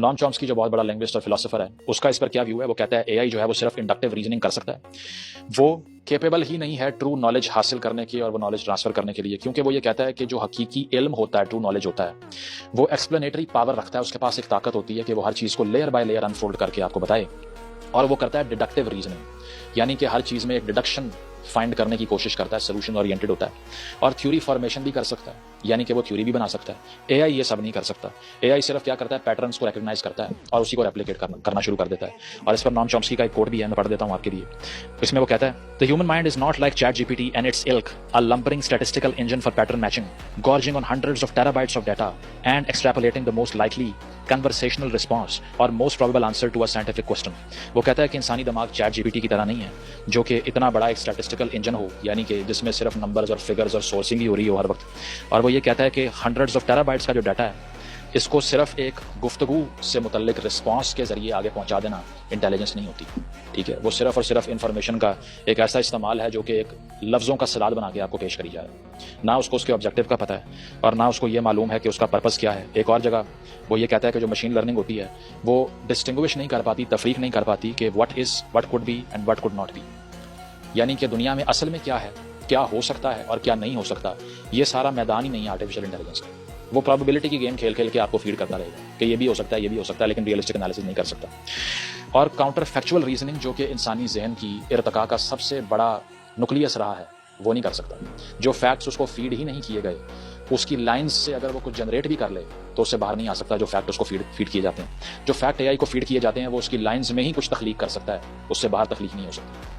Noam Chomsky जो बहुत बड़ा लिंग्विस्ट और फिलोसोफर है, उसका इस पर क्या व्यू है? वो कहता है एआई जो है वो सिर्फ इंडक्टिव रीजनिंग कर सकता है, वो केपेबल ही नहीं है ट्रू नॉलेज हासिल करने की और वो नॉलेज ट्रांसफर करने के लिए, क्योंकि वो ये कहता है कि जो हकीकी इल्म होता है, ट्रू नॉलेज होता है, वो एक्सप्लेनेटरी पावर रखता है। उसके पास एक ताकत होती है कि वो हर चीज को लेयर बाय लेयर अनफोल्ड करके आपको बताए, और वो करता है डिडक्टिव रीजनिंग, यानी कि हर चीज में एक डिडक्शन फाइंड करने की कोशिश करता है, सोल्यूशन ओरिएंटेड होता है, और थ्योरी फॉर्मेशन भी कर सकता है, यानी कि वो थ्योरी भी बना सकता है। एआई ये सब नहीं कर सकता। एआई सिर्फ क्या करता है, पैटर्न्स को रिकॉग्नाइज करता है और उसी को रेप्लिकेट करना शुरू कर देता है। और इस पर नॉम चॉम्स्की का एक कोट भी है, मैं पढ़ देता हूं आपके लिए। इसमें वो कहता है, the human mind is not like ChatGPT and it's ilk, a lumbering statistical engine for pattern matching, gorging on hundreds of terabytes of data and extrapolating the most likely conversational response or most probable answer to a scientific question। वो कहता है कि इंसानी दिमाग chat GPT की तरह नहीं है, जो कि इतना बड़ा एक स्टैटिस्टिकल इंजन हो, यानी कि जिसमें सिर्फ नंबर्स और फिगर्स और सोर्सिंग ही हो रही हो हर वक्त। और वो ये कहता है कि हंड्रेड्स ऑफ टेराबाइट्स का जो डाटा है, इसको सिर्फ एक गुफ्तगू से मुतल्लिक रिस्पॉन्स के जरिए आगे पहुंचा देना इंटेलिजेंस नहीं होती। ठीक है, वो सिर्फ और सिर्फ इंफॉर्मेशन का एक ऐसा इस्तेमाल है जो कि एक लफ्ज़ों का सलाद बना के आपको पेश करी जा रहा है। ना उसको उसके ऑब्जेक्टिव का पता है और ना उसको ये मालूम है कि उसका पर्पस क्या है। एक और जगह वो ये कहता है कि जो मशीन लर्निंग होती है वो डिस्टिंग्विश नहीं कर पाती, तफरीक नहीं कर पाती कि what is, what could be and what could not be, यानी कि दुनिया में असल में क्या है, क्या हो सकता है और क्या नहीं हो सकता। ये सारा मैदान ही नहीं है आर्टिफिशियल इंटेलिजेंस का। वो प्रोबेबिलिटी की गेम खेल खेल के आपको फीड करता रहेगा कि ये भी हो सकता है, ये भी हो सकता है, लेकिन रियलिस्टिक एनालिसिस नहीं कर सकता। और काउंटर फैक्चुअल रीजनिंग, जो कि इंसानी जहन की इर्तिका का सबसे बड़ा नुक्लियस रहा है, वो नहीं कर सकता। जो फैक्ट्स उसको फीड ही नहीं किए गए, उसकी लाइंस से अगर वो कुछ जनरेट भी कर ले तो उससे बाहर नहीं आ सकता। जो फैक्ट उसको फीड किए जाते हैं, जो फैक्ट एआई को फीड किए जाते हैं, वो उसकी लाइंस में ही कुछ तख्लीक कर सकता है, उससे बाहर तख्लीक नहीं हो सकती।